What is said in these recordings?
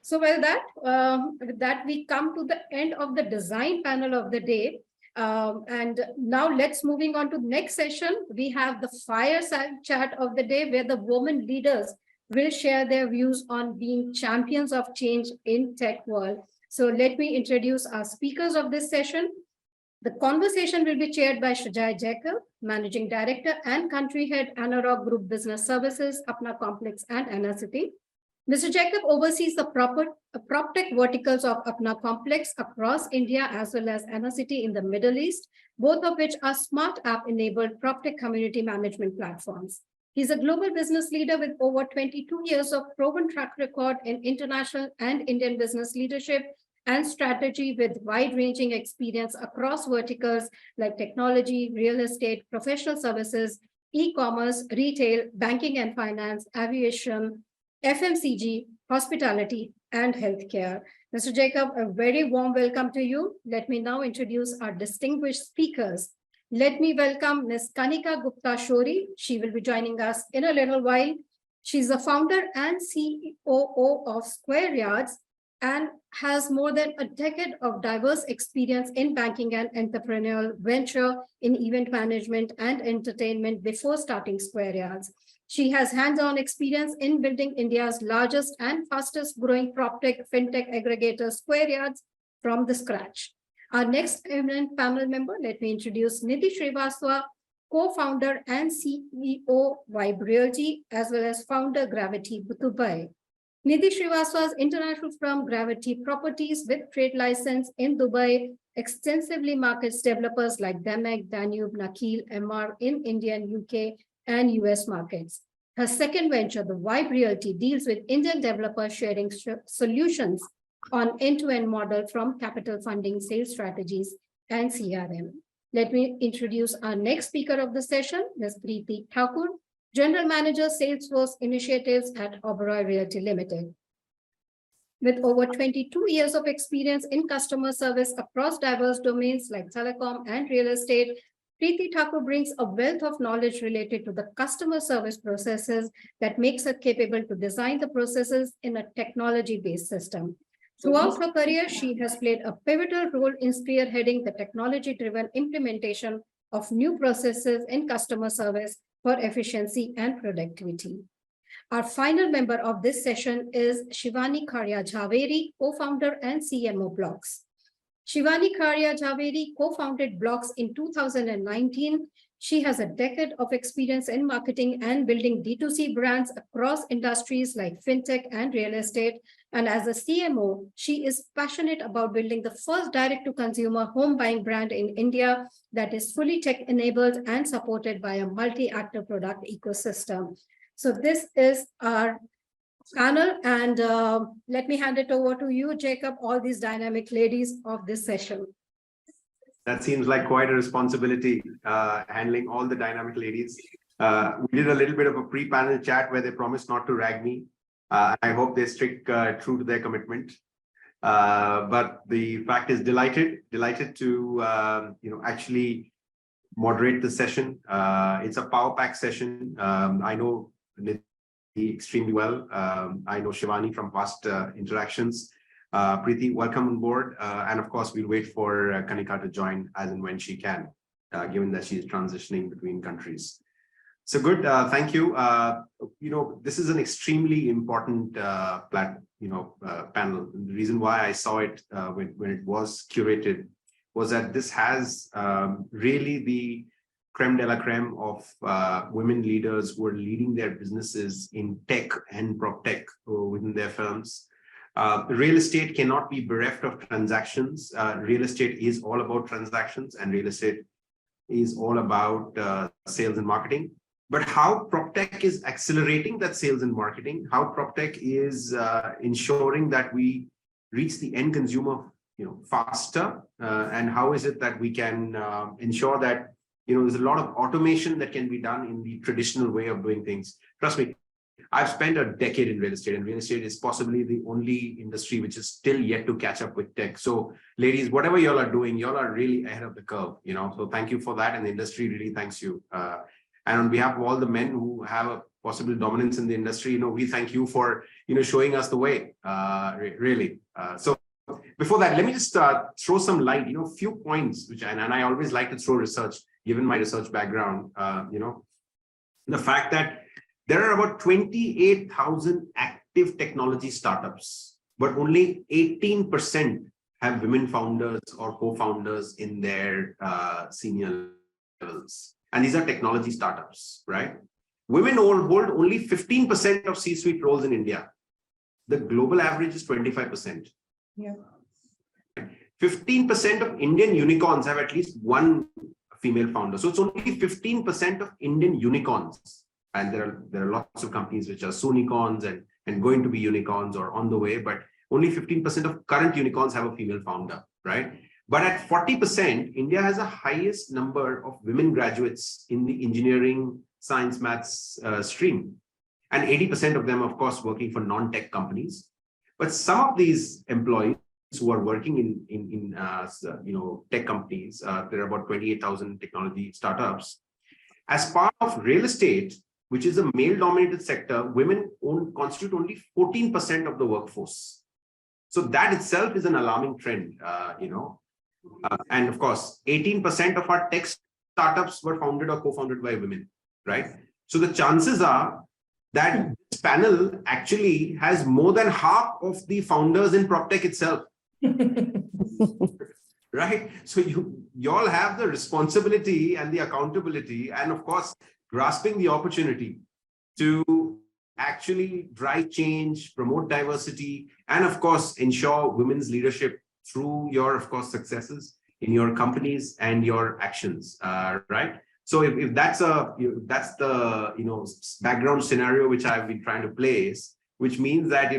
So with that, we come to the end of the design panel of the day. And now let's moving on to the next session. We have the fireside chat of the day where the women leaders will share their views on being champions of change in tech world. So let me introduce our speakers of this session. The conversation will be chaired by Shajai Jacob, Managing Director and Country Head, ANAROCK Group Business Services, ApnaComplex and ANACITY. Mr. Jacob oversees the PropTech verticals of ApnaComplex across India as well as ANACITY in the Middle East, both of which are smart app-enabled PropTech community management platforms. He's a global business leader with over 22 years of proven track record in international and Indian business leadership and strategy with wide-ranging experience across verticals like technology, real estate, professional services, e-commerce, retail, banking and finance, aviation, FMCG, hospitality, and healthcare. Mr. Jacob, a very warm welcome to you. Let me now introduce our distinguished speakers. Let me welcome Ms. Kanika Gupta Shori. She will be joining us in a little while. She's the founder and COO of SquareYards and has more than a decade of diverse experience in banking and entrepreneurial venture in event management and entertainment before starting SquareYards. She has hands-on experience in building India's largest and fastest growing PropTech fintech aggregator SquareYards from the scratch. Our next eminent panel member, let me introduce Nidhi Srivastava, co-founder and CEO Vibe Realty, as well as founder Graviti, Dubai. Nidhi Srivastava's international firm Graviti Properties with trade license in Dubai extensively markets developers like Damek, Danube, Nakil, MR in Indian, UK, and US markets. Her second venture, the Vibe Realty, deals with Indian developers sharing solutions on end-to-end model from capital funding, sales strategies, and CRM. Let me introduce our next speaker of the session, Ms. Priti Thakur, General Manager, Salesforce Initiatives at Oberoi Realty Limited. With over 22 years of experience in customer service across diverse domains like telecom and real estate, Priti Thakur brings a wealth of knowledge related to the customer service processes that makes her capable to design the processes in a technology-based system. Throughout her career, she has played a pivotal role in spearheading the technology-driven implementation of new processes in customer service for efficiency and productivity. Our final member of this session is Shivani Karia Jhaveri, co-founder and CMO BLOX. Shivani Karia Jhaveri co-founded BLOX in 2019. She has a decade of experience in marketing and building D2C brands across industries like fintech and real estate. And as a CMO, she is passionate about building the first direct-to-consumer home buying brand in India that is fully tech-enabled and supported by a multi-actor product ecosystem. So this is our panel, and let me hand it over to you, Jacob, all these dynamic ladies of this session. That seems like quite a responsibility, handling all the dynamic ladies. We did a little bit of a pre-panel chat where they promised not to rag me. I hope they stick true to their commitment. But the fact is, delighted to actually moderate the session. It's a power pack session. I know Nidhi extremely well. I know Shivani from past interactions. Priti, welcome on board. And of course, we'll wait for Kanika to join as and when she can, given that she's transitioning between countries. So good, thank you. This is an extremely important panel. The reason why I saw it when it was curated was that this has really the creme de la creme of women leaders who are leading their businesses in tech and prop tech within their firms. Real estate cannot be bereft of transactions. Real estate is all about transactions, and real estate is all about sales and marketing. But how PropTech is accelerating that sales and marketing, how PropTech is ensuring that we reach the end consumer, faster, and how is it that we can ensure that there's a lot of automation that can be done in the traditional way of doing things. Trust me, I've spent a decade in real estate, and real estate is possibly the only industry which is still yet to catch up with tech. So ladies, whatever y'all are doing, y'all are really ahead of the curve, so thank you for that. And the industry really thanks you. And on behalf of all the men who have a possible dominance in the industry, we thank you for, showing us the way, really. So before that, let me just throw some light, a few points, which, and I always like to throw research, given my research background, the fact that there are about 28,000 active technology startups, but only 18% have women founders or co-founders in their senior levels. And these are technology startups, right? Women hold only 15% of C-suite roles in India. The global average is 25%. Yeah. 15% of Indian unicorns have at least one female founder. So it's only 15% of Indian unicorns. And there are lots of companies which are soonicorns and going to be unicorns or on the way, but only 15% of current unicorns have a female founder, right? But at 40%, India has the highest number of women graduates in the engineering, science, maths stream. And 80% of them, of course, working for non-tech companies. But some of these employees who are working in tech companies, there are about 28,000 technology startups. As part of real estate, which is a male-dominated sector, women constitute only 14% of the workforce. So that itself is an alarming trend, and of course, 18% of our tech startups were founded or co-founded by women, right? So the chances are that this panel actually has more than half of the founders in PropTech itself. Right? So you all have the responsibility and the accountability, and of course, grasping the opportunity to actually drive change, promote diversity, and of course, ensure women's leadership through your, of course, successes in your companies and your actions, right? So if that's the background scenario which I've been trying to place, which means that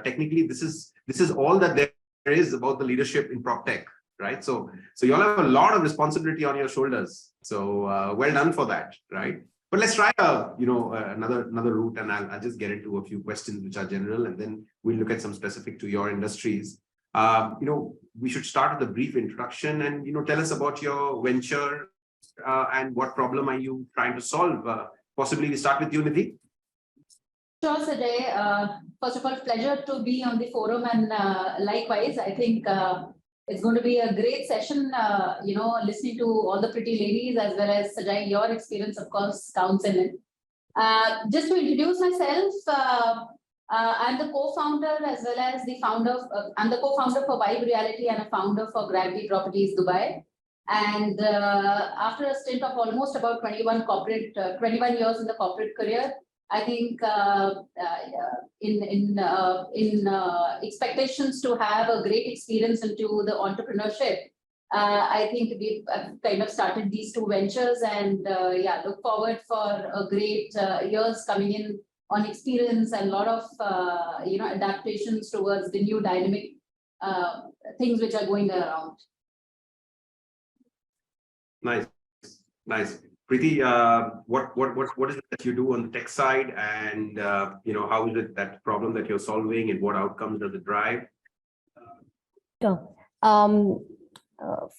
technically this is all that there is about the leadership in PropTech, right? So you all have a lot of responsibility on your shoulders. So well done for that, right? But let's try another route, and I'll just get into a few questions which are general, and then we'll look at some specific to your industries. We should start with a brief introduction, and tell us about your venture and what problem are you trying to solve. Possibly we start with you, Nidhi. Sure, Shajai. First of all, pleasure to be on the forum, and likewise, I think it's going to be a great session, listening to all the pretty ladies, as well as Shajai, your experience, of course, counts in it. Just to introduce myself, I'm the co-founder as well as the founder. I'm the co-founder for Vibe Reality and a founder for Graviti Properties Dubai. And after a stint of almost about 21 years in the corporate career, I think in expectations to have a great experience into the entrepreneurship, I think we've kind of started these two ventures, and look forward for a great years coming in on experience and a lot of adaptations towards the new dynamic things which are going around. Nice. Priti, what is it that you do on the tech side, and how is it that problem that you're solving, and what outcomes does it drive? Sure.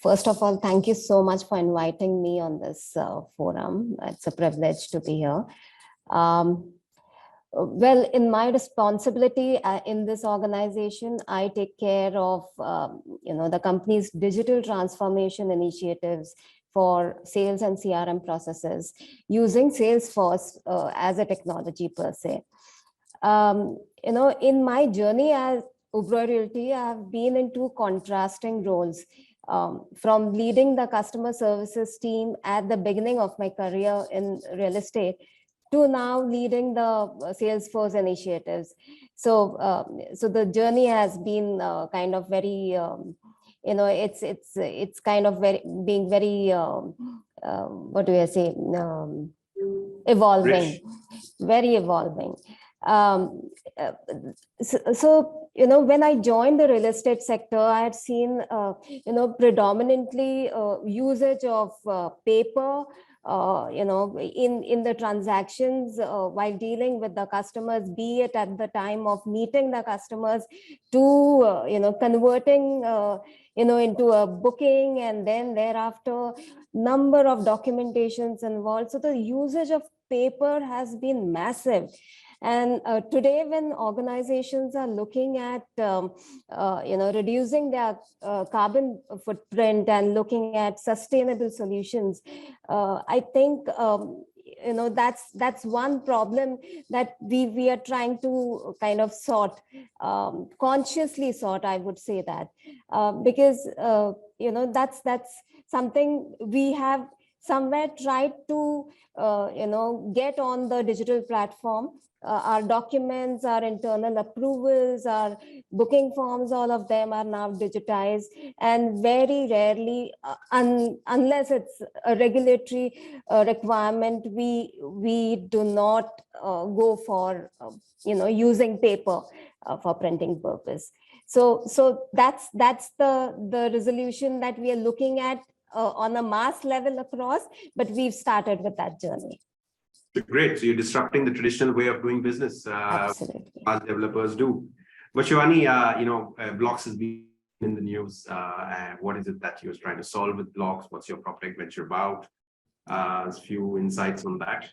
First of all, thank you so much for inviting me on this forum. It's a privilege to be here. Well, in my responsibility in this organization, I take care of the company's digital transformation initiatives for sales and CRM processes using Salesforce as a technology per se. In my journey as Oberoi Realty, I have been in two contrasting roles, from leading the customer services team at the beginning of my career in real estate to now leading the Salesforce initiatives. So the journey has been kind of very it's kind of being very what do I say, evolving. Rich. Very evolving. So when I joined the real estate sector, I had seen predominantly usage of paper in the transactions while dealing with the customers, be it at the time of meeting the customers to converting into a booking, and then thereafter number of documentations involved. So the usage of paper has been massive. And today, when organizations are looking at reducing their carbon footprint and looking at sustainable solutions, I think that's one problem that we are trying to kind of consciously sort. I would say that because that's something we have somewhere tried to get on the digital platform. Our documents, our internal approvals, our booking forms, all of them are now digitized, and very rarely, unless it's a regulatory requirement, we do not go for using paper for printing purpose. So that's the resolution that we are looking at on a mass level across, but we've started with that journey. Great. So you're disrupting the traditional way of doing business. Absolutely. As developers do. But Shivani, BLOX has been in the news. What is it that you're trying to solve with BLOX? What's your PropTech venture about? A few insights on that.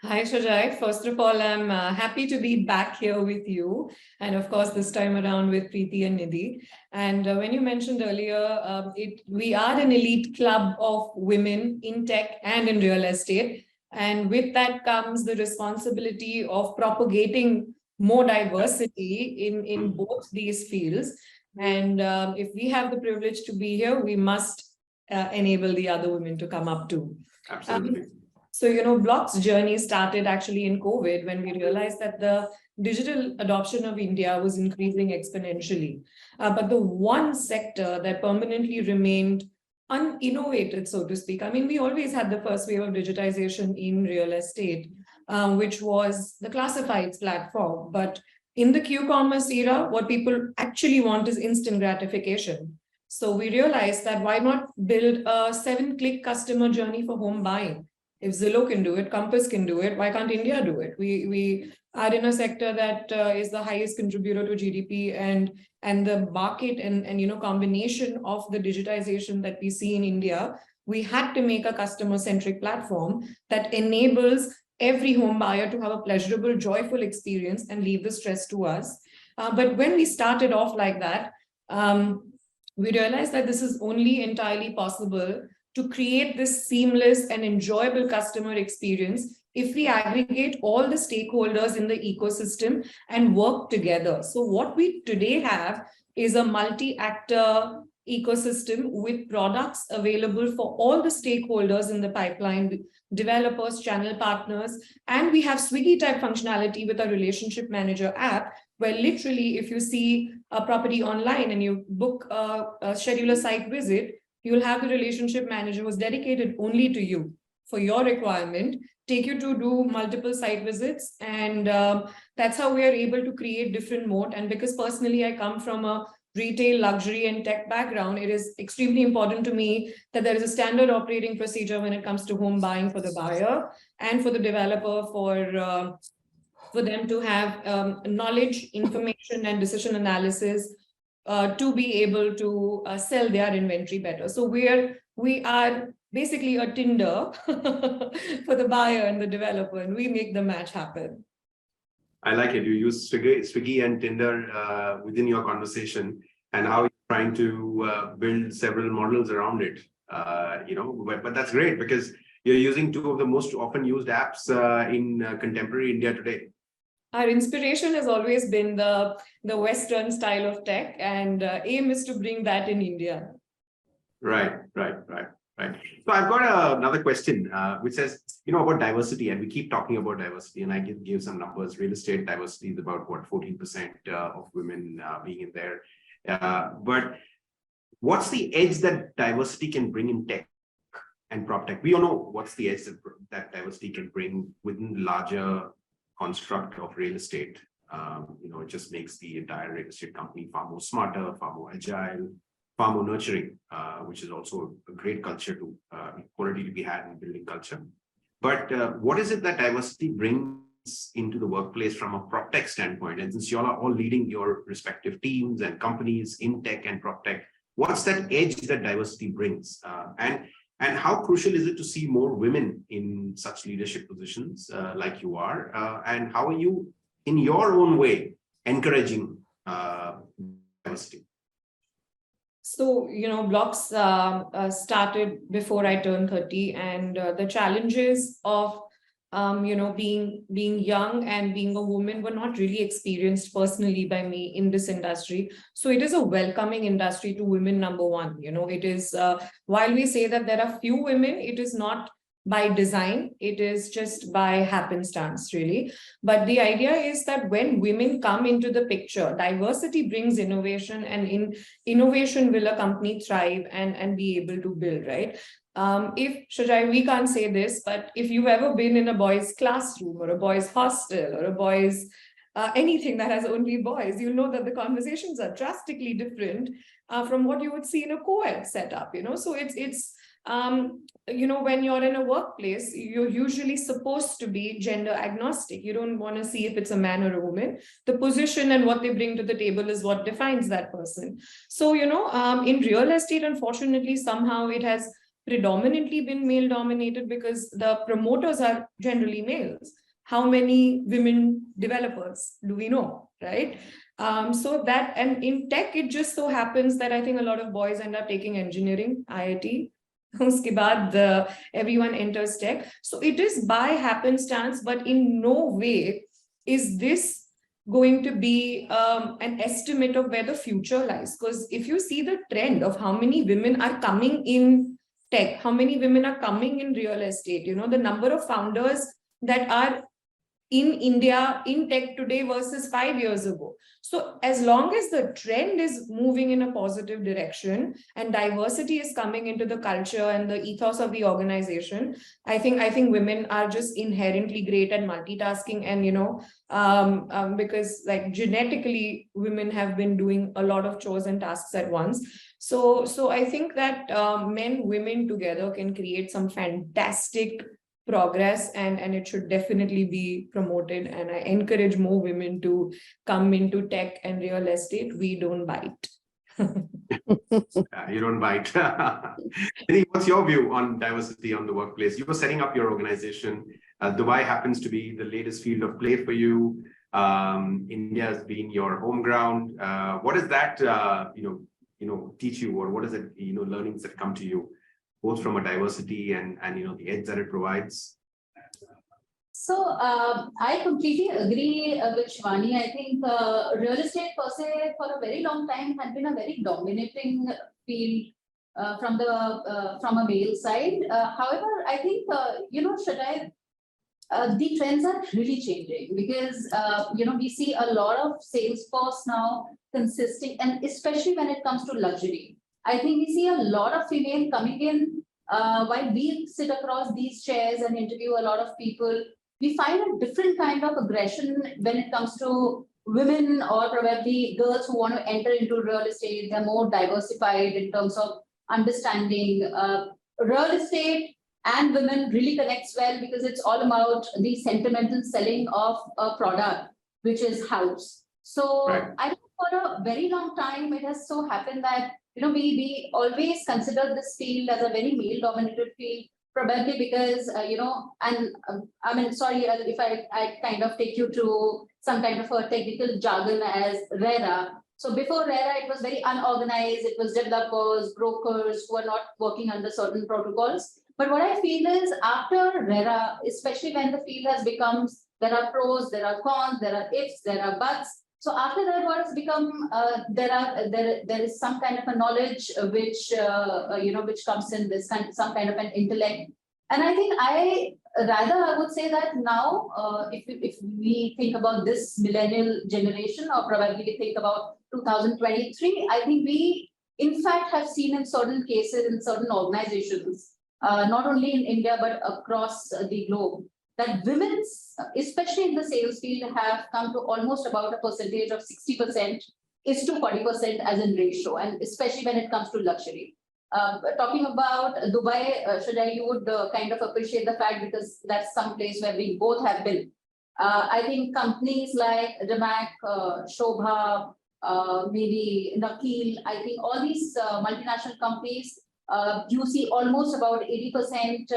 Hi, Shajai. First of all, I'm happy to be back here with you. And of course, this time around with Priti and Nidhi. And when you mentioned earlier, we are an elite club of women in tech and in real estate. And with that comes the responsibility of propagating more diversity in both these fields. And if we have the privilege to be here, we must enable the other women to come up too. Absolutely. So, BLOX journey started actually in COVID when we realized that the digital adoption of India was increasing exponentially. But the one sector that permanently remained uninnovated, so to speak, I mean, we always had the first wave of digitization in real estate, which was the classifieds platform. But in the Q-commerce era, what people actually want is instant gratification. So we realized that why not build a 7-click customer journey for home buying? If Zillow can do it, Compass can do it, why can't India do it? We are in a sector that is the highest contributor to GDP, and the market and combination of the digitization that we see in India, we had to make a customer-centric platform that enables every home buyer to have a pleasurable, joyful experience and leave the stress to us. But when we started off like that, we realized that this is only entirely possible to create this seamless and enjoyable customer experience if we aggregate all the stakeholders in the ecosystem and work together. So what we today have is a multi-actor ecosystem with products available for all the stakeholders in the pipeline, developers, channel partners, and we have Swiggy type functionality with a relationship manager app, where literally if you see a property online and you book schedule a site visit, you'll have the relationship manager who's dedicated only to you for your requirement, take you to do multiple site visits. And that's how we are able to create different moat. And because personally, I come from a retail, luxury and tech background, it is extremely important to me that there is a standard operating procedure when it comes to home buying for the buyer and for the developer for them to have knowledge, information and decision analysis to be able to sell their inventory better. So we are basically a Tinder for the buyer and the developer, and we make the match happen. I like it. You use Swiggy and Tinder within your conversation, and how you're trying to build several models around it. But that's great because you're using two of the most often used apps in contemporary India today. Our inspiration has always been the Western style of tech, and aim is to bring that in India. Right. So I've got another question, which says, about diversity, and we keep talking about diversity, and I give some numbers. Real estate diversity is about 14% of women being in there. But what's the edge that diversity can bring in tech and prop tech? We all know what's the edge that diversity can bring within the larger construct of real estate. It just makes the entire real estate company far more smarter, far more agile, far more nurturing, which is also a great culture quality to be had in building culture. But what is it that diversity brings into the workplace from a prop tech standpoint? And since you all are all leading your respective teams and companies in tech and prop tech, what's that edge that diversity brings? And And how crucial is it to see more women in such leadership positions like you are? And how are you, in your own way, encouraging diversity? So, BLOX started before I turned 30, and the challenges of being young and being a woman were not really experienced personally by me in this industry. So it is a welcoming industry to women, number one. It is, while we say that there are few women, it is not by design, it is just by happenstance, really. But the idea is that when women come into the picture, diversity brings innovation, and in innovation will a company thrive and be able to build, right? If, Shajai, we can't say this, but if you've ever been in a boys' classroom or a boys' hostel or a boys' anything that has only boys, you'll know that the conversations are drastically different from what you would see in a co-ed setup, So it's when you're in a workplace, you're usually supposed to be gender agnostic. You don't want to see if it's a man or a woman. The position and what they bring to the table is what defines that person. So, in real estate, unfortunately, somehow it has predominantly been male dominated because the promoters are generally males. How many women developers do we know, right? So that, and in tech, it just so happens that I think a lot of boys end up taking engineering, IIT. Uske baad, everyone enters tech. So it is by happenstance, but in no way is this going to be an estimate of where the future lies. Because if you see the trend of how many women are coming in tech, how many women are coming in real estate, the number of founders that are in India in tech today versus 5 years ago. So as long as the trend is moving in a positive direction and diversity is coming into the culture and the ethos of the organization, I think women are just inherently great at multitasking, and because like genetically women have been doing a lot of chores and tasks at once. So I think that men, women together can create some fantastic progress, and it should definitely be promoted. And I encourage more women to come into tech and real estate. We don't bite. You don't bite. Nidhi, what's your view on diversity on the workplace? You were setting up your organization. Dubai happens to be the latest field of play for you. India has been your home ground. What does that teach you, or what is it, learnings that come to you, both from a diversity and the edge that it provides? So I completely agree with Shivani. I think real estate per se for a very long time had been a very dominating field from a male side. However, I think Shajai, the trends are really changing because we see a lot of Salesforce now consisting, and especially when it comes to luxury. I think we see a lot of female coming in while we sit across these chairs and interview a lot of people. We find a different kind of aggression when it comes to women or probably girls who want to enter into real estate. They're more diversified in terms of understanding. Real estate and women really connects well because it's all about the sentimental selling of a product, which is house. So right. I think for a very long time, it has so happened that we always consider this field as a very male-dominated field, probably because, I mean, sorry if I kind of take you to some kind of a technical jargon as RERA. So before RERA, it was very unorganized. It was developers, brokers who are not working under certain protocols. But what I feel is after RERA, especially when the field has become, there are pros, there are cons, there are ifs, there are buts. So after that, what has become, there is some kind of a knowledge which comes in this some kind of an intellect. And I think I would say that now, if we think about this millennial generation, or probably we think about 2023, I think we in fact have seen in certain cases in certain organizations, not only in India but across the globe, that women, especially in the sales field, have come to almost about a percentage of 60% is to 40% as in ratio, and especially when it comes to luxury. Talking about Dubai, Shajai, you would kind of appreciate the fact because that's some place where we both have been. I think companies like Damac, Shobha, maybe Nakil, I think all these multinational companies You see almost about 80%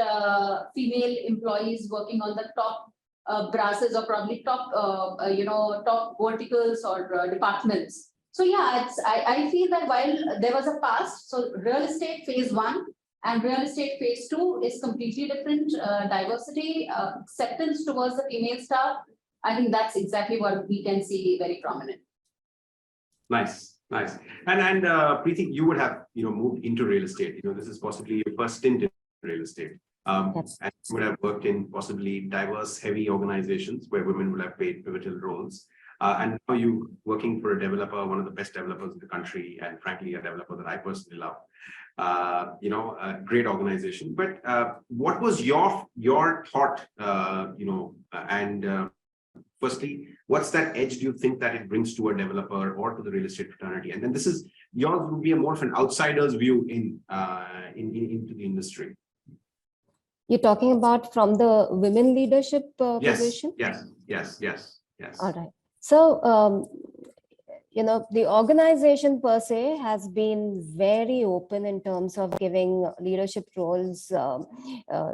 female employees working on the top brasses or probably top, top verticals or departments. So yeah, I feel that while there was a past, so real estate phase 1 and real estate phase 2 is completely different. Diversity, acceptance towards the female staff. I think that's exactly what we can see very prominent. Nice, nice. And Priti, you would have moved into real estate. This is possibly your first stint in real estate. And you would have worked in possibly diverse, heavy organizations where women will have played pivotal roles. And now you working for a developer, one of the best developers in the country, and frankly, a developer that I personally love. A great organization. But what was your thought? Firstly, what's that edge do you think that it brings to a developer or to the real estate fraternity? And then this is yours would be a more of an outsider's view into the industry. You're talking about from the women leadership position? Yes. All right. So, the organization per se has been very open in terms of giving leadership roles,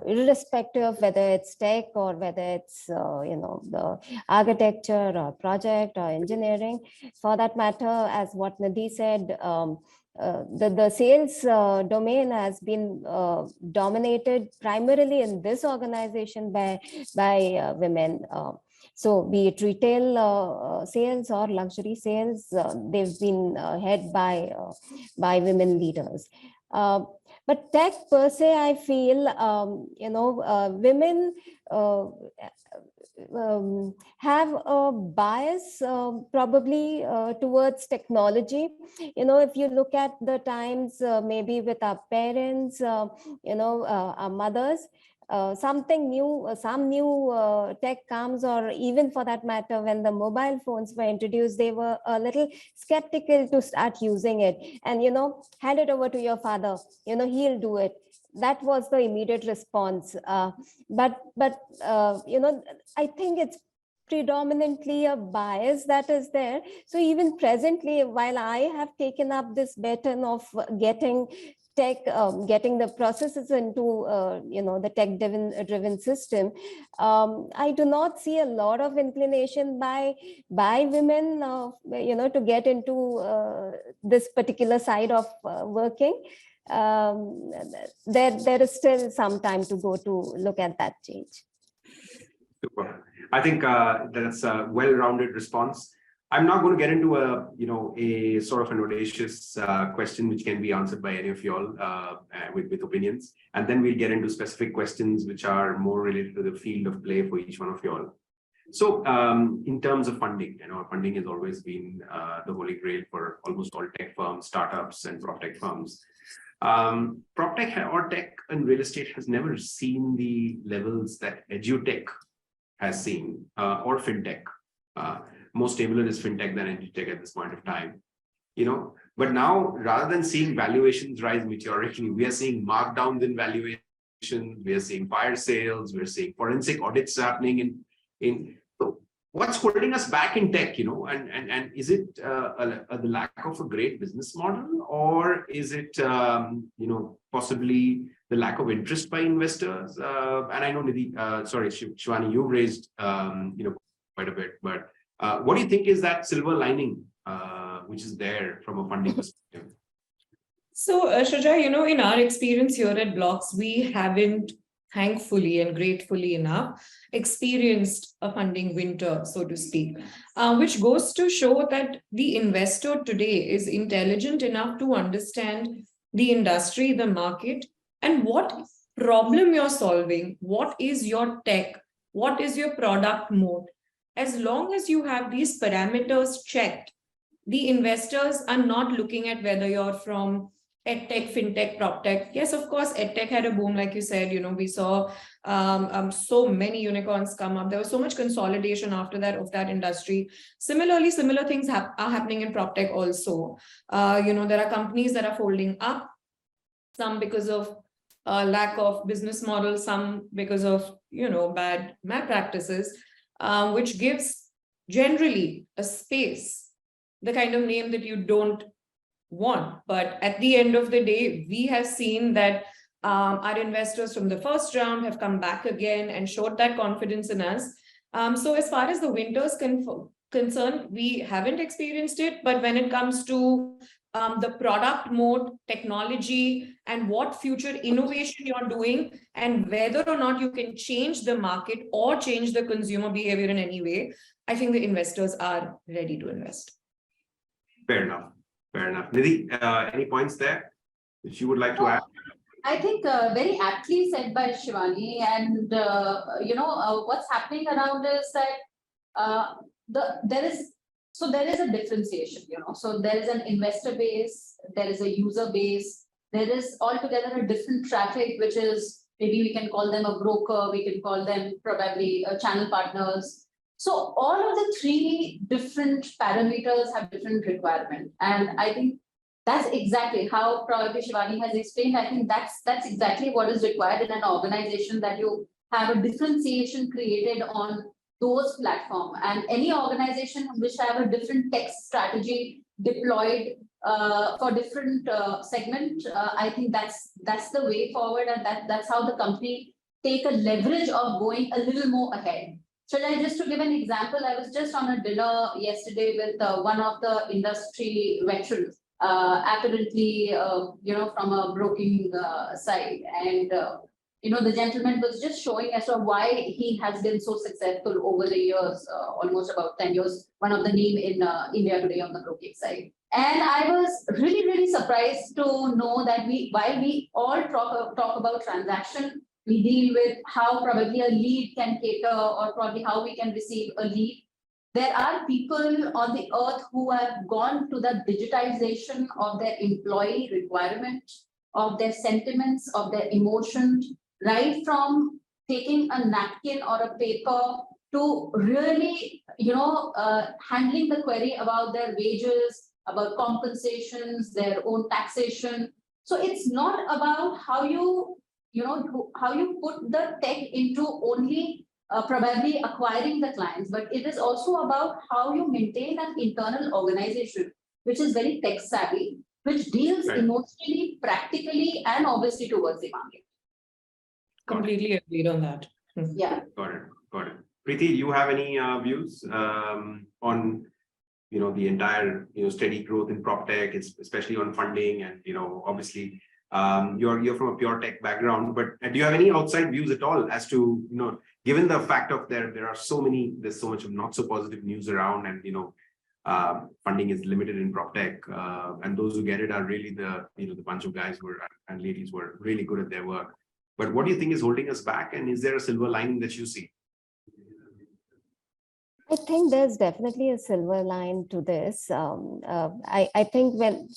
irrespective of whether it's tech or whether it's, the architecture or project or engineering. For that matter, as what Nidhi said, the sales domain has been dominated primarily in this organization by women. So be it retail sales or luxury sales, they've been head by women leaders. But tech per se, I feel, women have a bias probably towards technology. If you look at the times, maybe with our parents, our mothers, something new, some new tech comes, or even for that matter, when the mobile phones were introduced, they were a little skeptical to start using it. And, hand it over to your father, he'll do it. That was the immediate response. But I think it's predominantly a bias that is there. So even presently, while I have taken up this baton of getting the processes into the tech driven system, I do not see a lot of inclination by women to get into this particular side of working. There is still some time to go to look at that change. Super. I think that's a well-rounded response. I'm not going to get into a sort of an audacious question which can be answered by any of you all with opinions, and then we'll get into specific questions which are more related to the field of play for each one of you all. So in terms of funding, funding has always been the holy grail for almost all tech firms, startups, and prop tech firms. Prop tech or tech and real estate has never seen the levels that edutech has seen, or fintech. More stable is fintech than edutech at this point of time. But now, rather than seeing valuations rise meteorically, we are seeing markdowns in valuations, we are seeing fire sales, we're seeing forensic audits happening so what's holding us back in tech, and is it the lack of a great business model, or is it, possibly the lack of interest by investors? And I know, Nidhi, Shivani, you've raised, quite a bit, but what do you think is that silver lining which is there from a funding perspective? So, Shajai, in our experience here at BLOX, we haven't, thankfully and gratefully enough, experienced a funding winter, so to speak, which goes to show that the investor today is intelligent enough to understand the industry, the market, and what problem you're solving, what is your tech, what is your product mode. As long as you have these parameters checked, the investors are not looking at whether you're from EdTech, FinTech, PropTech. Yes, of course, EdTech had a boom, like you said, we saw so many unicorns come up. There was so much consolidation after that of that industry. Similarly, similar things are happening in PropTech also. There are companies that are folding up, some because of lack of business model, some because of, bad malpractices, which gives generally a space, the kind of name that you don't want. But at the end of the day, we have seen that our investors from the first round have come back again and showed that confidence in us. So as far as the winter's concerned, we haven't experienced it, but when it comes to the product mode, technology, and what future innovation you're doing, and whether or not you can change the market or change the consumer behavior in any way, I think the investors are ready to invest. Fair enough. Fair enough. Nidhi, any points there that you would like to add? I think very aptly said by Shivani, and what's happening around is that there is a differentiation, so there is an investor base, there is a user base, there is altogether a different traffic, which is maybe we can call them a broker, we can call them probably channel partners. So all of the three different parameters have different requirements, and I think that's exactly how probably Shivani has explained. I think that's exactly what is required in an organization, that you have a differentiation created on those platforms, and any organization which have a different tech strategy deployed for different segment. I think that's the way forward, and that's how the company take a leverage of going a little more ahead. Shajai, just to give an example, I was just on a dinner yesterday with one of the industry veterans, apparently, from a broking side. And, the gentleman was just showing as to why he has been so successful over the years, almost about 10 years, one of the name in India today on the broking side. And I was really, really surprised to know that while we all talk about transaction, we deal with how probably a lead can cater, or probably how we can receive a lead. There are people on the earth who have gone to the digitization of their employee requirement, of their sentiments, of their emotions, right from taking a napkin or a paper to really, handling the query about their wages, about compensations, their own taxation. So it's not about how you put the tech into only probably acquiring the clients, but it is also about how you maintain an internal organization which is very tech savvy, which deals emotionally, practically, and obviously towards the market. Completely agreed on that. Yeah. Got it. Priti, you have any views on the entire steady growth in prop tech, especially on funding, and obviously you're from a pure tech background, but do you have any outside views at all as to given the fact of there's so much of not so positive news around, and funding is limited in prop tech, and those who get it are really the bunch of guys and ladies who are really good at their work. But what do you think is holding us back, and is there a silver lining that you see? I think there's definitely a silver line to this. I think when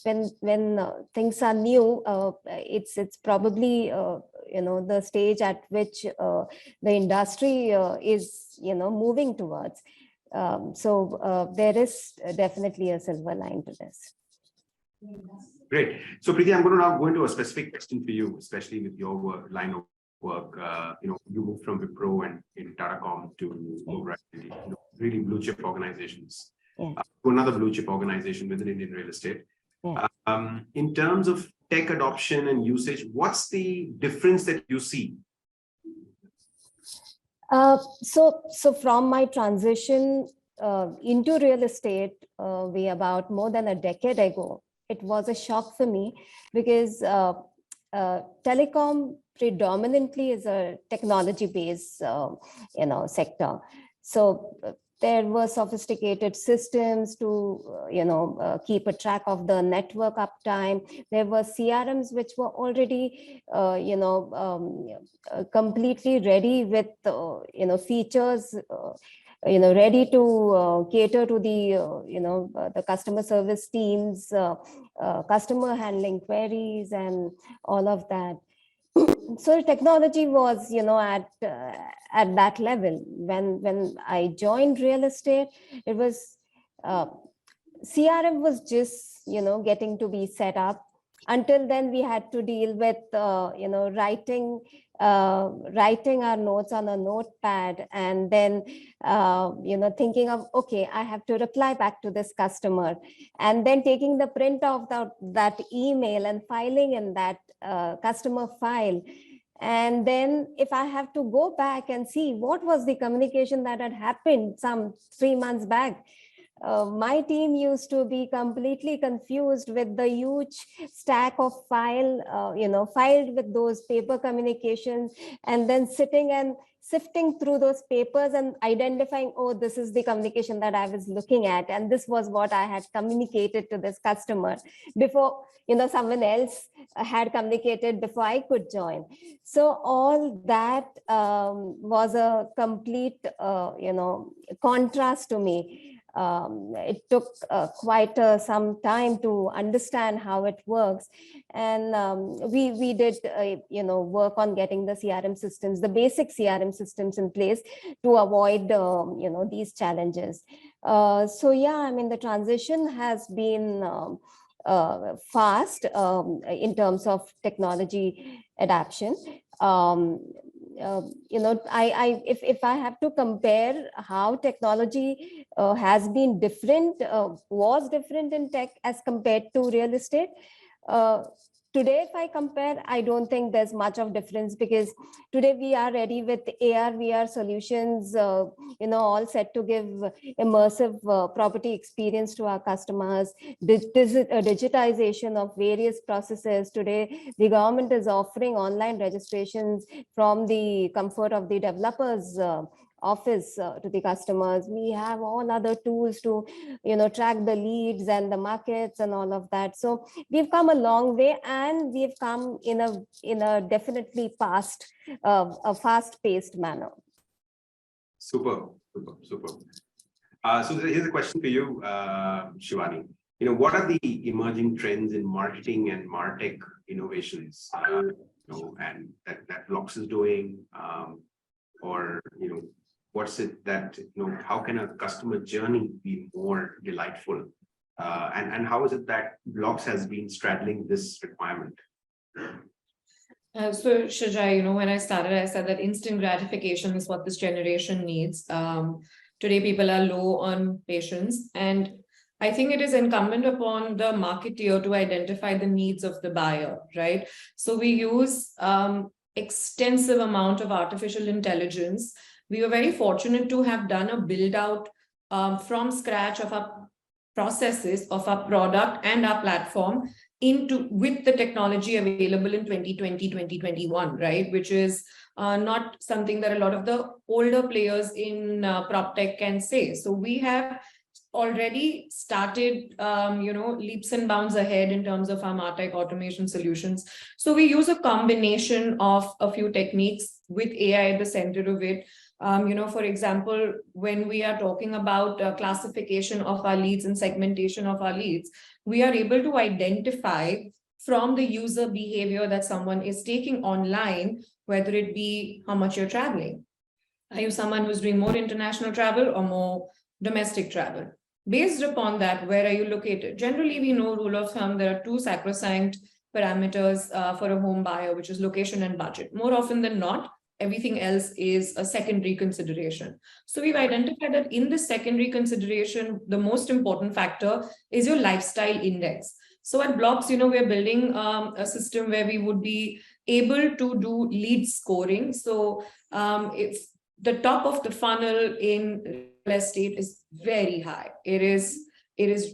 things are new, it's probably the stage at which the industry is moving towards. So there is definitely a silver line to this. Great. So Priti, I'm going to now go into a specific question for you, especially with your line of work. You moved from Wipro and in Tatacom to Oberoi, really blue chip organizations. Yeah. To another blue chip organization within Indian real estate. Yeah. In terms of tech adoption and usage, what's the difference that you see? So from my transition into real estate, about more than a decade ago, it was a shock for me, because telecom predominantly is a technology-based, sector. So there were sophisticated systems to, keep a track of the network uptime. There were CRMs which were already, completely ready with, features, ready to cater to the, the customer service teams, customer handling queries, and all of that. So technology was, at that level. When I joined real estate, it was CRM was just, getting to be set up. Until then, we had to deal with, writing writing our notes on a notepad, and then thinking of, okay, I have to reply back to this customer, and then taking the print of that email and filing in that customer file. And then if I have to go back and see what was the communication that had happened some 3 months back, my team used to be completely confused with the huge stack of filed with those paper communications, and then sitting and sifting through those papers and identifying, oh, this is the communication that I was looking at, and this was what I had communicated to this customer before, someone else had communicated before I could join. So all that was a complete, contrast to me. It took quite some time to understand how it works, and we did work on getting the CRM systems, the basic CRM systems in place to avoid these challenges. So yeah, I mean, the transition has been fast in terms of technology adoption. If I have to compare how technology has been different, was different in tech as compared to real estate, today, if I compare, I don't think there's much of difference, because today we are ready with AR, VR solutions, all set to give immersive property experience to our customers, digitization of various processes. Today, the government is offering online registrations from the comfort of the developers office to the customers. We have all other tools to track the leads and the markets and all of that. So we've come a long way, and we've come in a definitely a fast-paced manner. Super. So here's a question for you, Shivani. What are the emerging trends in marketing and MarTech innovations, and that BLOX is doing, or what's it that, how can a customer journey be more delightful? And how is it that BLOX has been straddling this requirement? So Shajai, when I started, I said that instant gratification is what this generation needs. Today, people are low on patience, and I think it is incumbent upon the marketeer to identify the needs of the buyer, right? So we use extensive amount of artificial intelligence. We were very fortunate to have done a build out from scratch of our processes, of our product and our platform with the technology available in 2020, 2021, right? Which is not something that a lot of the older players in prop tech can say. So we have already started, leaps and bounds ahead in terms of our MarTech automation solutions. So we use a combination of a few techniques with AI at the center of it. For example, when we are talking about classification of our leads and segmentation of our leads, we are able to identify from the user behavior that someone is taking online, whether it be how much you're traveling. Are you someone who's doing more international travel or more domestic travel? Based upon that, where are you located? Generally, we know, rule of thumb, there are two sacrosanct parameters for a home buyer, which is location and budget. More often than not, everything else is a secondary consideration. So we've identified that in this secondary consideration, the most important factor is your lifestyle index. So at BLOX, we're building a system where we would be able to do lead scoring. So if the top of the funnel in real estate is very high, it is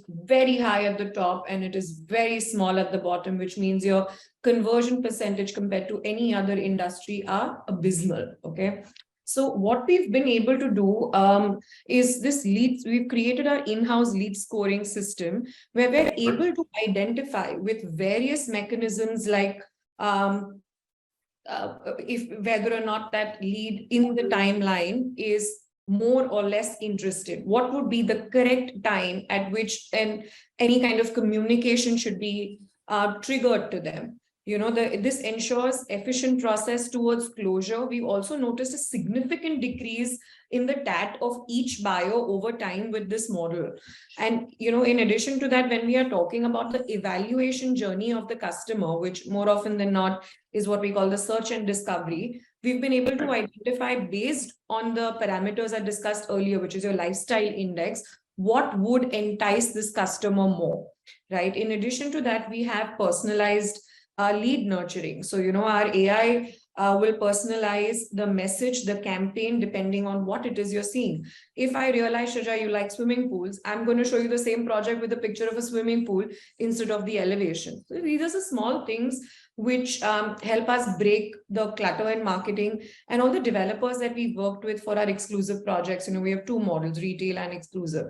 very high at the top and it is very small at the bottom, which means your conversion percentage compared to any other industry are abysmal. Okay. So what we've been able to do is this leads, we've created our in-house lead scoring system where we're able to identify with various mechanisms like if whether or not that lead in the timeline is more or less interested, what would be the correct time at which any kind of communication should be triggered to them. This ensures efficient process towards closure. We've also noticed a significant decrease in the TAT of each buyer over time with this model. And, in addition to that, when we are talking about the evaluation journey of the customer, which more often than not is what we call the search and discovery, we've been able to identify based on the parameters I discussed earlier, which is your lifestyle index, what would entice this customer more, right? In addition to that, we have personalized lead nurturing. So, our AI will personalize the message, the campaign, depending on what it is you're seeing. If I realize, Shajai, you like swimming pools, I'm going to show you the same project with a picture of a swimming pool instead of the elevation. So these are the small things which help us break the clutter in marketing. And all the developers that we've worked with for our exclusive projects, we have 2 models, retail and exclusive,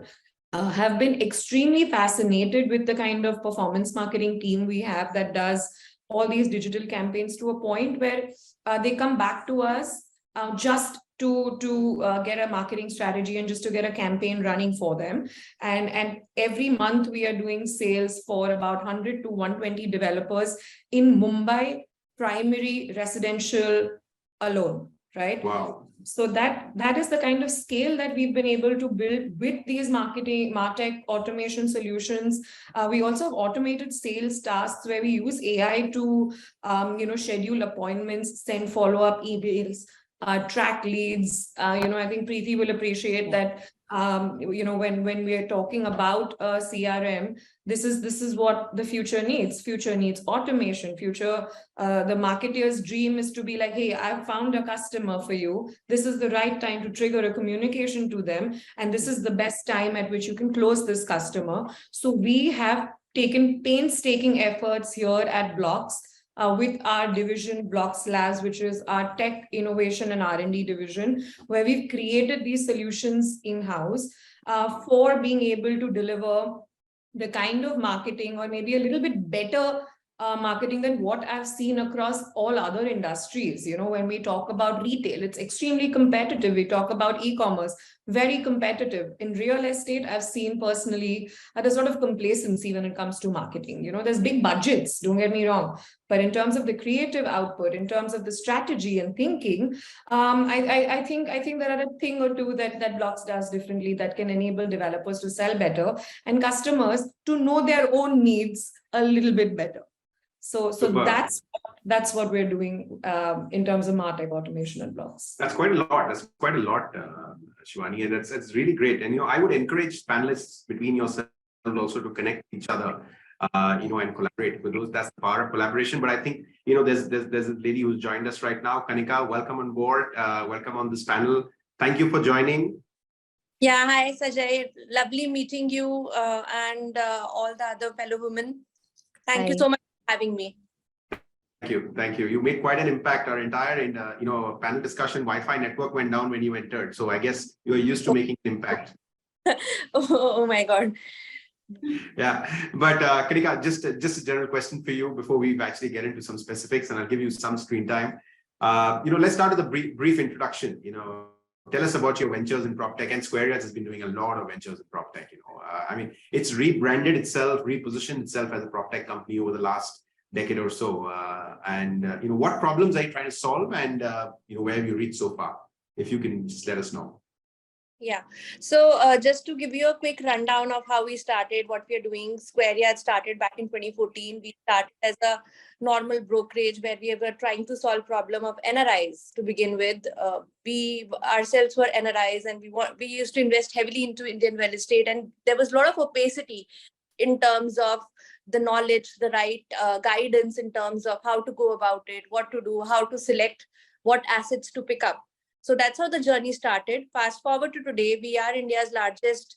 have been extremely fascinated with the kind of performance marketing team we have that does all these digital campaigns, to a point where they come back to us just to get a marketing strategy and just to get a campaign running for them. And every month we are doing sales for about 100 to 120 developers in Mumbai, primary residential alone, right? Wow. So that is the kind of scale that we've been able to build with these MarTech automation solutions. We also have automated sales tasks where we use AI to, schedule appointments, send follow-up emails, track leads. I think Priti will appreciate that. When we are talking about CRM, this is what the future needs. Future needs automation. Future, the marketer's dream is to be like, hey, I've found a customer for you. This is the right time to trigger a communication to them. And this is the best time at which you can close this customer. So we have taken painstaking efforts here at BLOX with our division BLOX Labs, which is our tech innovation and R&D division, where we've created these solutions in-house for being able to deliver the kind of marketing, or maybe a little bit better marketing than what I've seen across all other industries. When we talk about retail, it's extremely competitive. We talk about e-commerce, very competitive. In real estate, I've seen personally there's a lot of complacency when it comes to marketing. There's big budgets, don't get me wrong. But in terms of the creative output, in terms of the strategy and thinking, I think there are a thing or two that BLOX does differently that can enable developers to sell better and customers to know their own needs a little bit better. So that's what we're doing in terms of MarTech automation at BLOX. That's quite a lot. Shivani, and that's really great. And I would encourage panelists between yourselves also to connect each other, and collaborate with those. That's the power of collaboration. But I think there's a lady who's joined us right now, Kanika. Welcome on board. Welcome on this panel. Thank you for joining. Yeah, hi Shajai. Lovely meeting you and all the other fellow women. Thank you so much for having me. Thank you. You made quite an impact. Our entire panel discussion Wi-Fi network went down when you entered. So I guess you are used to making an impact. Oh my God. Yeah, but Kanika, just a general question for you before we actually get into some specifics, and I'll give you some screen time. Let's start with a brief introduction. Tell us about your ventures in PropTech, and SquareYards has been doing a lot of ventures in PropTech. It's rebranded itself, repositioned itself as a PropTech company over the last decade or so. What problems are you trying to solve, and where have you reached so far? If you can just let us know. Yeah. So just to give you a quick rundown of how we started, what we are doing, SquareYards started back in 2014. We started as a normal brokerage where we were trying to solve problem of NRIs to begin with. We ourselves were NRIs, and we used to invest heavily into Indian real estate, and there was a lot of opacity in terms of the knowledge, the right guidance in terms of how to go about it, what to do, how to select what assets to pick up. So that's how the journey started. Fast forward to today, we are India's largest,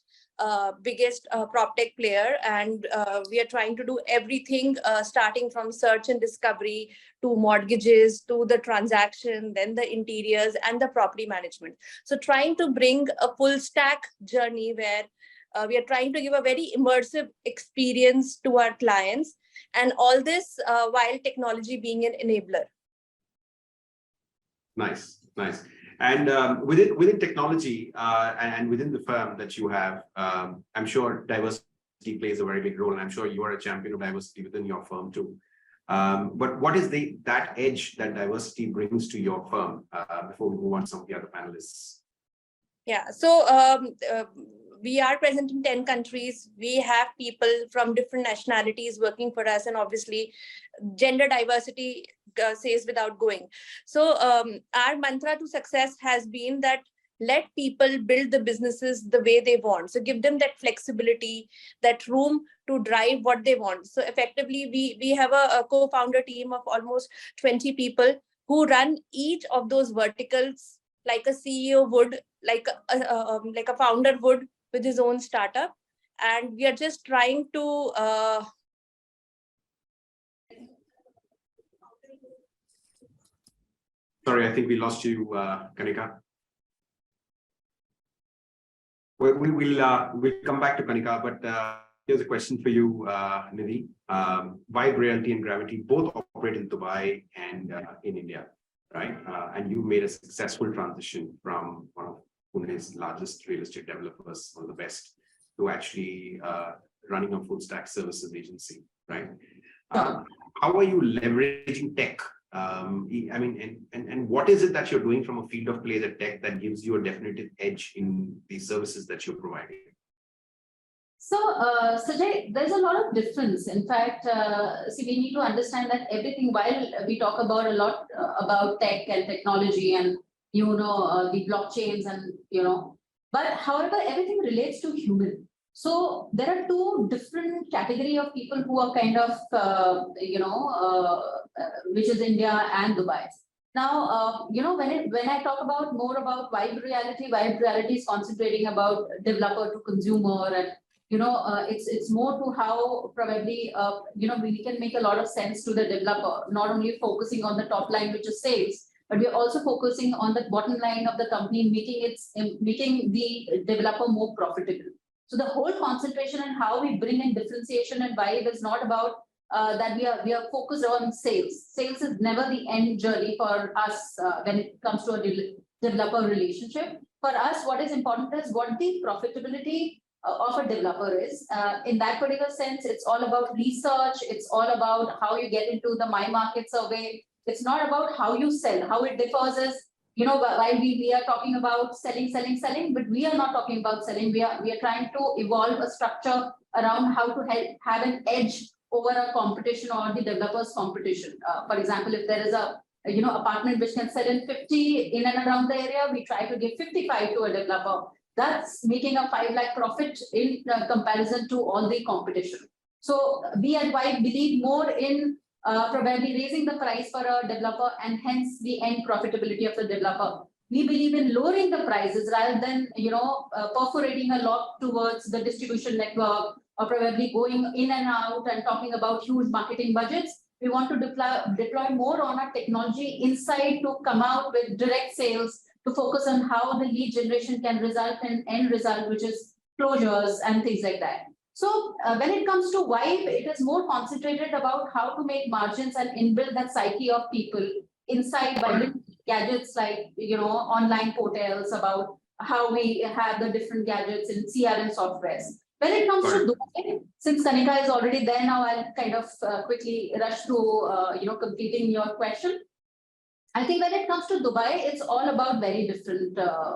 biggest PropTech player, and we are trying to do everything starting from search and discovery to mortgages to the transaction, then the interiors and the property management. So trying to bring a full stack journey where we are trying to give a very immersive experience to our clients, and all this while technology being an enabler. Nice. And within technology and within the firm that you have, I'm sure diversity plays a very big role, and I'm sure you are a champion of diversity within your firm too. But what is that edge that diversity brings to your firm before we move on to some of the other panelists? Yeah, so we are present in 10 countries. We have people from different nationalities working for us, and obviously gender diversity says without going. So our mantra to success has been that let people build the businesses the way they want. So give them that flexibility, that room to drive what they want. So effectively, we have a co-founder team of almost 20 people who run each of those verticals like a CEO would, like a founder would with his own startup. And we are just trying to Sorry, I think we lost you, Kanika. We'll come back to Kanika, but here's a question for you, Nidhi. Vibe Realty and Graviti both operate in Dubai and in India, right? And you made a successful transition from one of Pune's largest real estate developers, one of the best, to actually running a full stack services agency, right? How are you leveraging tech? I mean, and what is it that you're doing from a field of play, the tech, that gives you a definitive edge in the services that you're providing? So, Shajai, there's a lot of difference. In fact, see, we need to understand that everything, while we talk about a lot about tech and technology and, the blockchains and, but however, everything relates to human. So there are two different category of people who are kind of, which is India and Dubai. Now, when I talk about more about Vibe Reality is concentrating about developer to consumer, and it's more to how probably we can make a lot of sense to the developer, not only focusing on the top line, which is sales, but we're also focusing on the bottom line of the company, making the developer more profitable. So the whole concentration and how we bring in differentiation and Vibe is not about that we are focused on sales. Sales is never the end journey for us when it comes to a developer relationship. For us, what is important is what the profitability of a developer is. In that particular sense, it's all about research. It's all about how you get into the My Market survey. It's not about how you sell. How it differs is, while we are talking about selling, but we are not talking about selling. We are trying to evolve a structure around how to have an edge over a competition or the developer's competition. For example, if there is a apartment which can sell in 50 in and around the area, we try to give 55 to a developer. That's making a 5 lakh profit in comparison to all the competition. So we at Vibe believe more in probably raising the price for a developer and hence the end profitability of the developer. We believe in lowering the prices rather than perforating a lot towards the distribution network, or probably going in and out and talking about huge marketing budgets. We want to deploy more on our technology inside to come out with direct sales, to focus on how the lead generation can result in end result, which is closures and things like that. So when it comes to Vibe, it is more concentrated about how to make margins and inbuild that psyche of people inside Vibe gadgets like, online portals, about how we have the different gadgets in CRM softwares. When it comes to Dubai, since Kanika is already there now, I'll kind of quickly rush to, completing your question. I think when it comes to Dubai, it's all about very different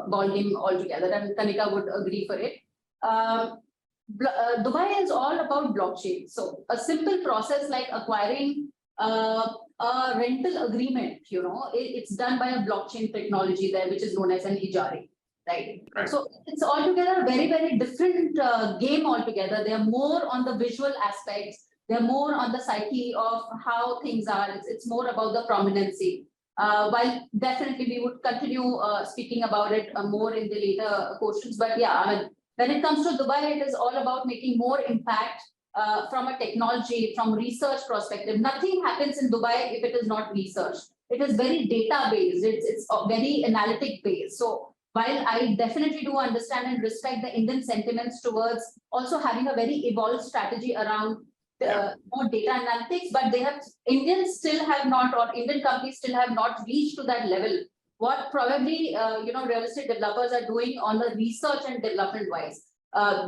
ballgame altogether, and Kanika would agree for it. Dubai is all about blockchain. So a simple process like acquiring a rental agreement, it's done by a blockchain technology there, which is known as an Ijari. Right. So it's altogether a very, very different game altogether. They're more on the visual aspects. They're more on the psyche of how things are. It's more about the prominency. While definitely we would continue speaking about it more in the later questions. But yeah, when it comes to Dubai, it is all about making more impact from a technology, from research perspective. Nothing happens in Dubai if it is not research. It is very data based. It's very analytic based. So while I definitely do understand and respect the Indian sentiments towards also having a very evolved strategy around more data analytics, but Indians still have not, or Indian companies still have not reached to that level. What probably real estate developers are doing on the research and development wise.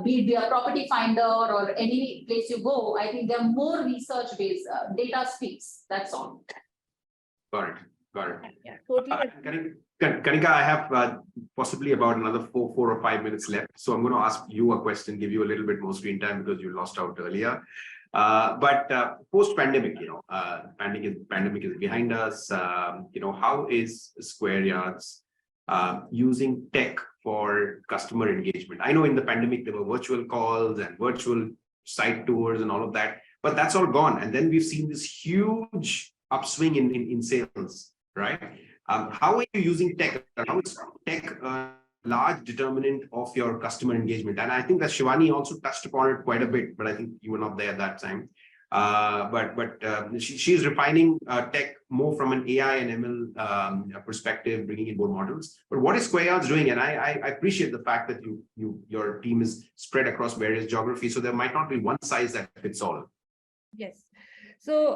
be it a property finder or any place you go, I think they're more research-based. Data speaks, that's all. Got it. Got it. Yeah, totally. Kanika, I have possibly about another 4 or 5 minutes left. So I'm going to ask you a question, give you a little bit more screen time because you lost out earlier. But post-pandemic, pandemic is behind us. How is SquareYards using tech for customer engagement? I know in the pandemic, there were virtual calls and virtual site tours and all of that, but that's all gone. And then we've seen this huge upswing in sales, right? How are you using tech? How is tech a large determinant of your customer engagement? And I think that Shivani also touched upon it quite a bit, but I think you were not there at that time. She's refining tech more from an AI and ML perspective, bringing in more models. But what is SquareYards doing? And I appreciate the fact that your team is spread across various geographies, so there might not be one size that fits all. Yes. So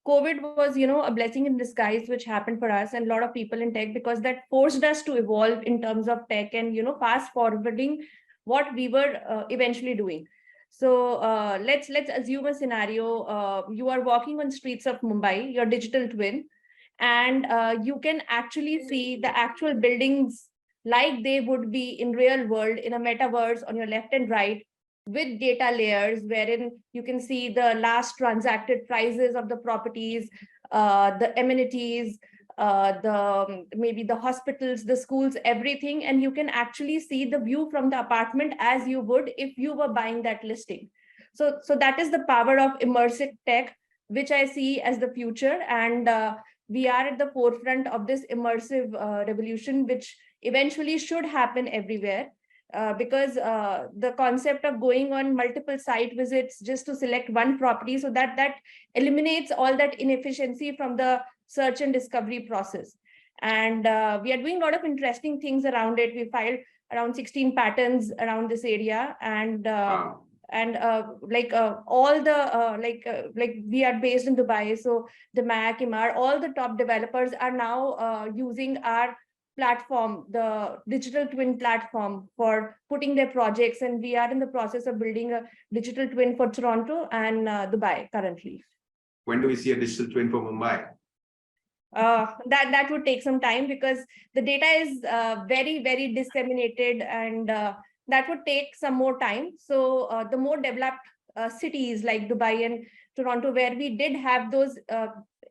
COVID was, a blessing in disguise, which happened for us and a lot of people in tech, because that forced us to evolve in terms of tech and, fast forwarding what we were eventually doing. So let's assume a scenario. You are walking on streets of Mumbai, your digital twin, and you can actually see the actual buildings like they would be in real world in a metaverse on your left and right, with data layers wherein you can see the last transacted prices of the properties, the amenities, maybe the hospitals, the schools, everything. And you can actually see the view from the apartment as you would if you were buying that listing. So that is the power of immersive tech, which I see as the future. And we are at the forefront of this immersive revolution, which eventually should happen everywhere. Because the concept of going on multiple site visits just to select one property, so that eliminates all that inefficiency from the search and discovery process. And we are doing a lot of interesting things around it. We filed around 16 patents around this area, and all the we are based in Dubai, so the Mac, Imar, all the top developers are now using our platform, the digital twin platform, for putting their projects, and we are in the process of building a digital twin for Toronto and Dubai currently. When do we see a digital twin for Mumbai? That would take some time because the data is very, very disseminated, and that would take some more time. So the more developed cities like Dubai and Toronto, where we did have those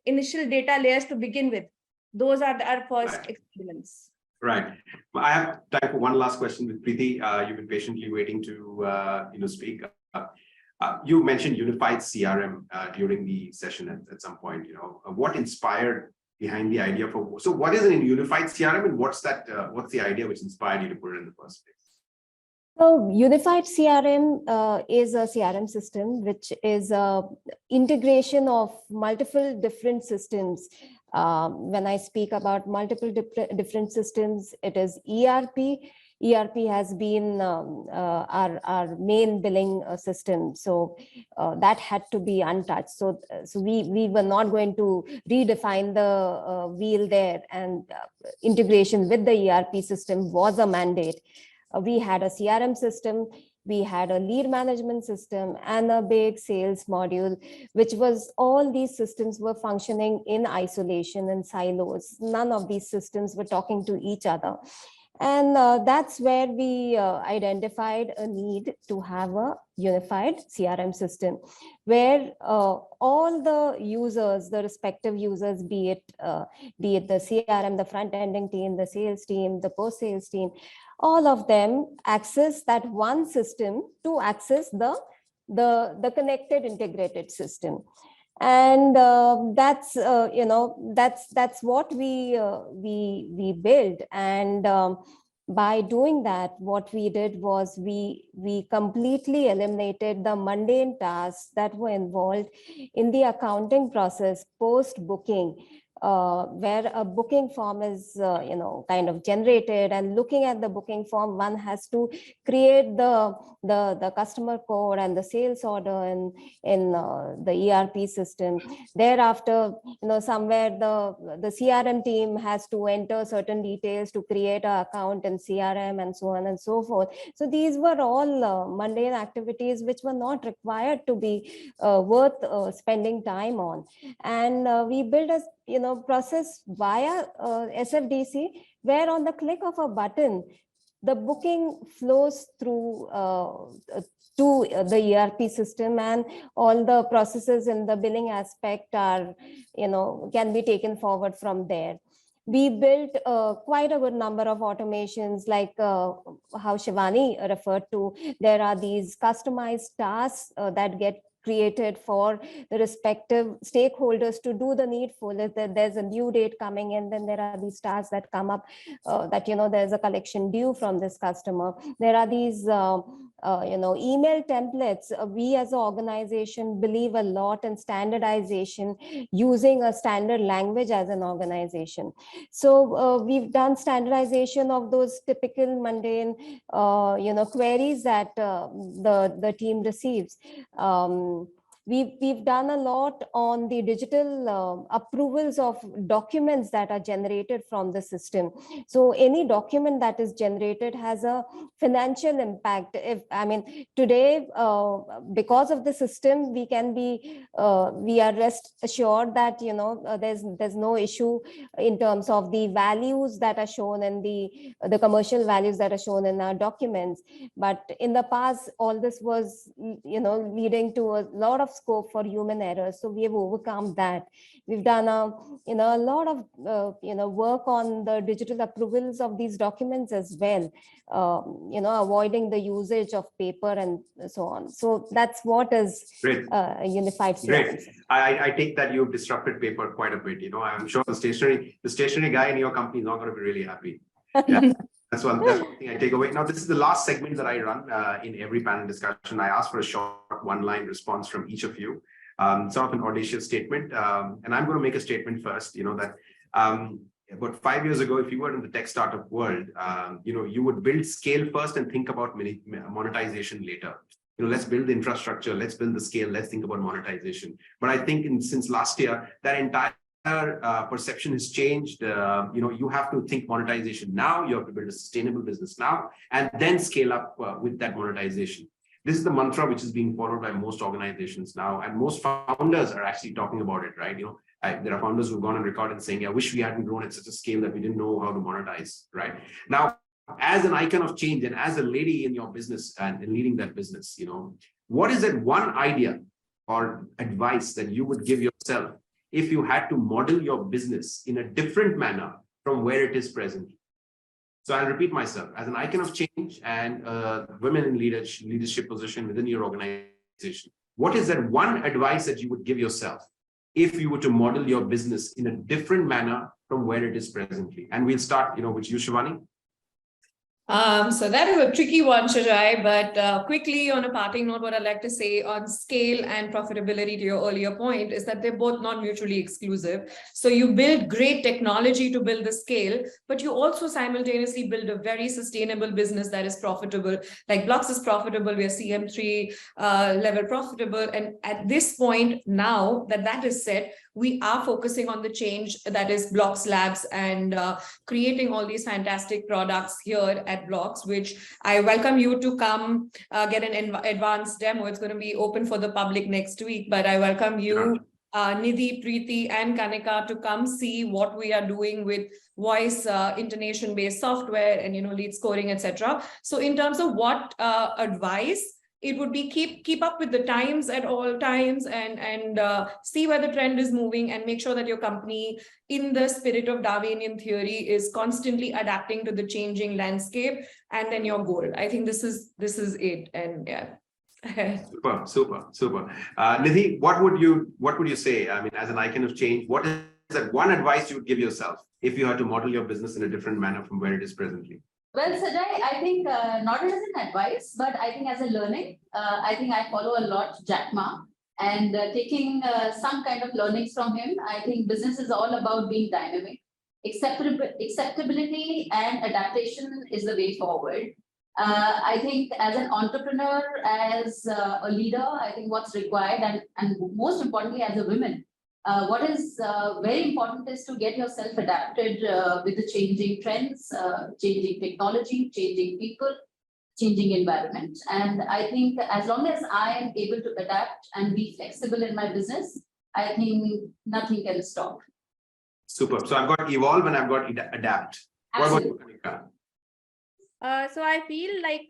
initial data layers to begin with, those are our first experiments. Right. I have time for one last question with Priti. You've been patiently waiting to speak. You mentioned unified CRM during the session at some point. What inspired behind the idea for? So what is a unified CRM, and what's the idea which inspired you to put it in the first place? So unified CRM is a CRM system which is a integration of multiple different systems. When I speak about multiple different systems, it is ERP. ERP has been our main billing system, so that had to be untouched. So we were not going to redefine the wheel there, and integration with the ERP system was a mandate. We had a CRM system, we had a lead management system, and a big sales module, which was all these systems were functioning in isolation and silos. None of these systems were talking to each other. And that's where we identified a need to have a unified CRM system where all the users, the respective users, be it the CRM, the front-ending team, the sales team, the post-sales team, all of them access that one system to access the connected integrated system. And that's what we built. And by doing that, what we did was we completely eliminated the mundane tasks that were involved in the accounting process post booking. where a booking form is, kind of generated, and looking at the booking form, one has to create the customer code and the sales order in the ERP system. Thereafter, somewhere the CRM team has to enter certain details to create an account in CRM and so on and so forth. So these were all mundane activities which were not required to be worth spending time on. And we built a process via SFDC, where on the click of a button, the booking flows through to the ERP system, and all the processes in the billing aspect are, can be taken forward from there. We built quite a good number of automations, like how Shivani referred to. There are these customized tasks that get created for the respective stakeholders to do the needful. If there's a due date coming in, then there are these tasks that come up that, there's a collection due from this customer. There are these email templates. We as an organization believe a lot in standardization, using a standard language as an organization. So we've done standardization of those typical mundane queries that the team receives. We've done a lot on the digital approvals of documents that are generated from the system. So any document that is generated has a financial impact. Today, because of the system, we are rest assured that there's no issue in terms of the values that are shown in the commercial values that are shown in our documents. But in the past, all this was leading to a lot of scope for human errors. So we have overcome that. We've done a lot of work on the digital approvals of these documents as well, avoiding the usage of paper and so on. So that's what is a unified CRM. Great. I take that you've disrupted paper quite a bit. I'm sure the stationery guy in your company is not going to be really happy. Yeah. That's one thing I take away. Now, this is the last segment that I run in every panel discussion. I ask for a short one-line response from each of you, sort of an audacious statement. And I'm going to make a statement first, that about 5 years ago, if you were in the tech startup world, you would build scale first and think about monetization later. Let's build the infrastructure, let's build the scale, let's think about monetization. But I think since last year, that entire perception has changed. You have to think monetization now, you have to build a sustainable business now, and then scale up with that monetization. This is the mantra which is being followed by most organizations now, and most founders are actually talking about it, right? There are founders who've gone on record and saying, I wish we hadn't grown at such a scale that we didn't know how to monetize, right? Now, as an icon of change and as a lady in your business and in leading that business, what is that one idea or advice that you would give yourself if you had to model your business in a different manner from where it is presently? So I'll repeat myself. As an icon of change and women in leadership position within your organization, what is that one advice that you would give yourself if you were to model your business in a different manner from where it is presently? And we'll start, with you, Shivani. So that is a tricky one, Shajai, but quickly on a parting note, what I'd like to say on scale and profitability to your earlier point is that they're both not mutually exclusive. So you build great technology to build the scale, but you also simultaneously build a very sustainable business that is profitable. Like BLOX is profitable, we are CM3 level profitable. And at this point now that is set, we are focusing on the change that is BLOX Labs and creating all these fantastic products here at BLOX, which I welcome you to come get an advanced demo. It's going to be open for the public next week, but I welcome you, Nidhi, Priti, and Kanika to come see what we are doing with voice intonation-based software and lead scoring, etc. So in terms of what advice, it would be keep up with the times at all times and see where the trend is moving and make sure that your company, in the spirit of Darwinian theory, is constantly adapting to the changing landscape, and then your goal. I think this is it. And yeah. Super. Nidhi, what would you say? As an icon of change, what is that one advice you would give yourself if you had to model your business in a different manner from where it is presently? Well, Shajai, I think not as an advice, but I think as a learning, I think I follow a lot Jack Ma. and taking some kind of learnings from him. I think business is all about being dynamic. Acceptability and adaptation is the way forward. I think as an entrepreneur, as a leader, I think what's required, and most importantly, as a woman, what is very important is to get yourself adapted with the changing trends, changing technology, changing people, changing environment. And I think as long as I am able to adapt and be flexible in my business, I think nothing can stop. Super. So I've got evolve and I've got adapt. Absolutely. What about you, Kanika? So I feel like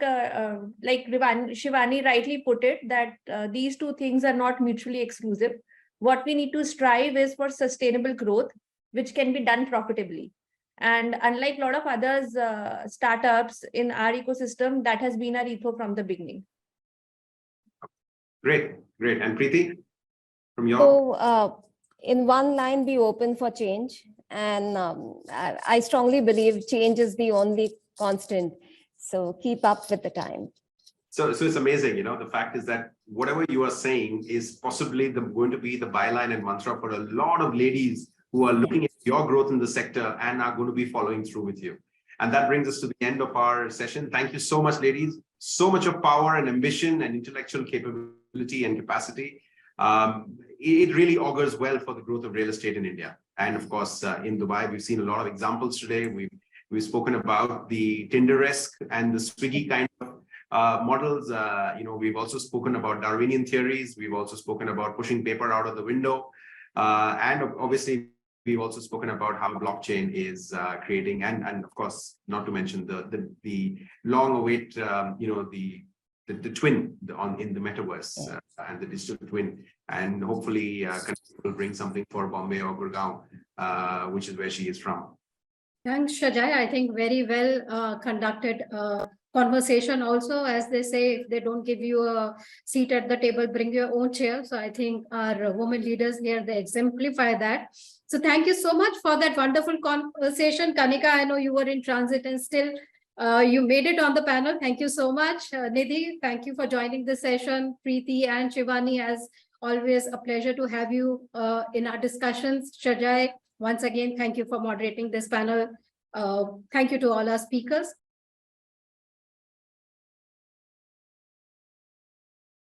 Shivani rightly put it, that these two things are not mutually exclusive. What we need to strive is for sustainable growth, which can be done profitably. And unlike a lot of others, startups in our ecosystem, that has been our ethos from the beginning. Great, great. And Priti, from your... So in one line, be open for change. And I strongly believe change is the only constant. So keep up with the time. So it's amazing, you know, the fact is that whatever you are saying is possibly going to be the byline and mantra for a lot of ladies who are looking at your growth in the sector and are going to be following through with you. And that brings us to the end of our session. Thank you so much, ladies. So much of power and ambition and intellectual capability and capacity. It really augurs well for the growth of real estate in India. And of course, in Dubai, we've seen a lot of examples today. We've spoken about the Tinder-esque and the Swiggy kind of models. You know, we've also spoken about Darwinian theories. We've also spoken about pushing paper out of the window. And obviously, we've also spoken about how blockchain is creating, and of course, not to mention the long-await, you know, the twin in the metaverse and the digital twin. And hopefully, will bring something for Bombay or Gurgaon, which is where she is from. Thanks, Shajai. I think very well conducted conversation also. As they say, if they don't give you a seat at the table, bring your own chair. So I think our women leaders here, they exemplify that. So thank you so much for that wonderful conversation. Kanika, I know you were in transit and still you made it on the panel. Thank you so much. Nidhi, thank you for joining the session. Priti and Shivani, as always, a pleasure to have you in our discussions. Shajai, once again, thank you for moderating this panel. Thank you to all our speakers.